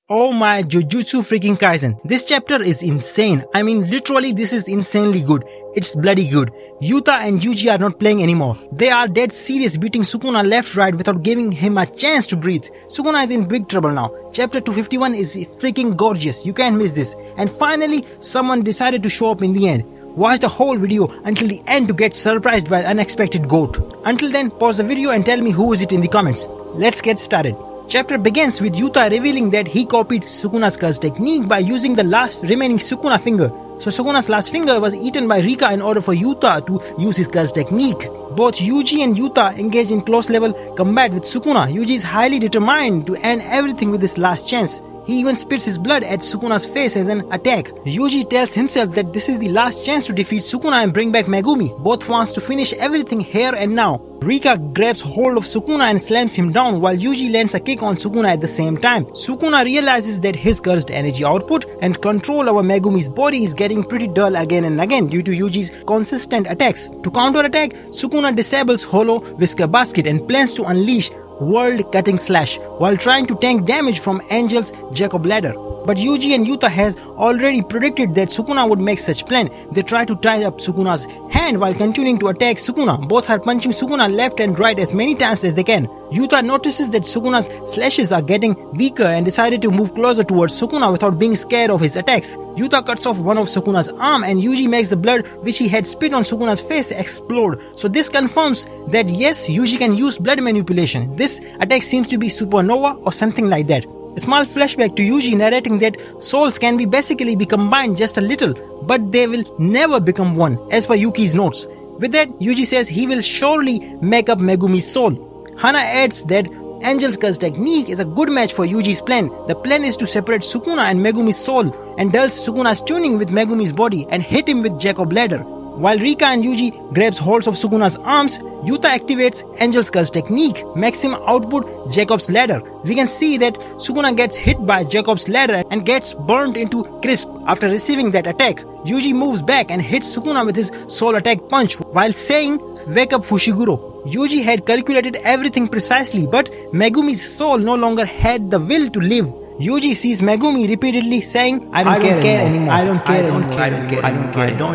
Oh my Jujutsu freaking Kaisen. This chapter is insane. I mean, literally this is insanely good. It's bloody good. Yuta and Yuji are not playing anymore. They are dead serious, beating Sukuna left-right without giving him a chance to breathe. Sukuna is in big trouble now. Chapter 251 is freaking gorgeous. You can't miss this. And finally, someone decided to show up in the end. Watch the whole video until the end to get surprised by unexpected goat. Until then, pause the video and tell me who is it in the comments. Let's get started. Chapter begins with Yuta revealing that he copied Sukuna's curse technique by using the last remaining Sukuna finger. So Sukuna's last finger was eaten by Rika in order for Yuta to use his curse technique. Both Yuji and Yuta engage in close level combat with Sukuna. Yuji is highly determined to end everything with this last chance. He even spits his blood at Sukuna's face and then attack. Yuji tells himself that this is the last chance to defeat Sukuna and bring back Megumi. Both wants to finish everything here and now. Rika grabs hold of Sukuna and slams him down while Yuji lands a kick on Sukuna at the same time. Sukuna realizes that his cursed energy output and control over Megumi's body is getting pretty dull again and again due to Yuji's consistent attacks. To counter-attack, Sukuna disables Hollow Whisker Basket and plans to unleash World Cutting Slash while trying to tank damage from Angel's Jacob Ladder. But Yuji and Yuta has already predicted that Sukuna would make such plan. They try to tie up Sukuna's hand while continuing to attack Sukuna. Both are punching Sukuna left and right as many times as they can. Yuta notices that Sukuna's slashes are getting weaker and decided to move closer towards Sukuna without being scared of his attacks. Yuta cuts off one of Sukuna's arm and Yuji makes the blood which he had spit on Sukuna's face explode. So this confirms that yes, Yuji can use blood manipulation. This attack seems to be supernova or something like that. A small flashback to Yuji narrating that souls can basically be combined just a little, but they will never become one, as per Yuki's notes. With that, Yuji says he will surely make up Megumi's soul. Hana adds that Angel's curse technique is a good match for Yuji's plan. The plan is to separate Sukuna and Megumi's soul and dulls Sukuna's tuning with Megumi's body and hit him with Jacob Ladder. While Rika and Yuji grabs holds of Sukuna's arms, Yuta activates Angel's curse technique, makes him output Jacob's Ladder. We can see that Sukuna gets hit by Jacob's Ladder and gets burned into crisp after receiving that attack. Yuji moves back and hits Sukuna with his soul attack punch while saying, "Wake up Fushiguro." Yuji had calculated everything precisely, but Megumi's soul no longer had the will to live. Yuji sees Megumi repeatedly saying, I don't care anymore. I don't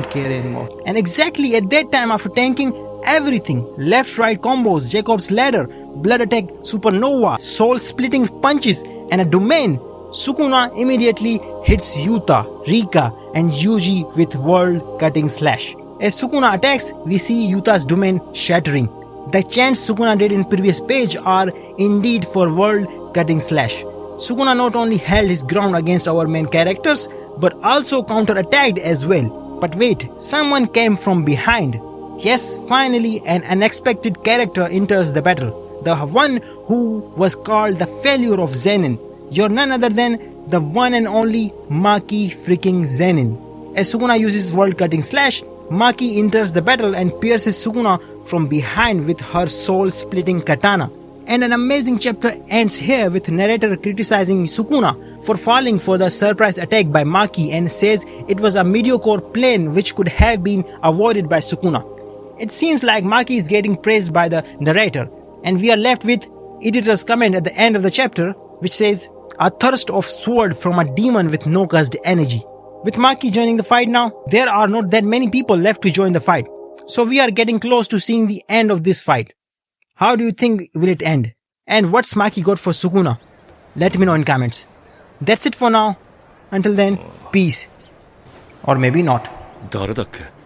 care anymore. And exactly at that time, after tanking everything, left-right combos, Jacob's Ladder, blood attack, supernova, soul-splitting punches, and a domain, Sukuna immediately hits Yuta, Rika, and Yuji with World Cutting Slash. As Sukuna attacks, we see Yuta's domain shattering. The chants Sukuna did in previous page are indeed for World Cutting Slash. Sukuna not only held his ground against our main characters, but also counter-attacked as well. But wait, someone came from behind. Yes, finally an unexpected character enters the battle. The one who was called the failure of Zenin. You're none other than the one and only Maki freaking Zenin. As Sukuna uses World Cutting Slash, Maki enters the battle and pierces Sukuna from behind with her soul-splitting katana. And an amazing chapter ends here with narrator criticizing Sukuna for falling for the surprise attack by Maki and says it was a mediocre plan which could have been avoided by Sukuna. It seems like Maki is getting praised by the narrator, and we are left with editor's comment at the end of the chapter which says, "A thirst of sword from a demon with no cursed energy." With Maki joining the fight now, there are not that many people left to join the fight. So we are getting close to seeing the end of this fight. How do you think will it end? And what's Maki got for Sukuna? Let me know in comments. That's it for now. Until then, peace. Or maybe not. 誰だっけ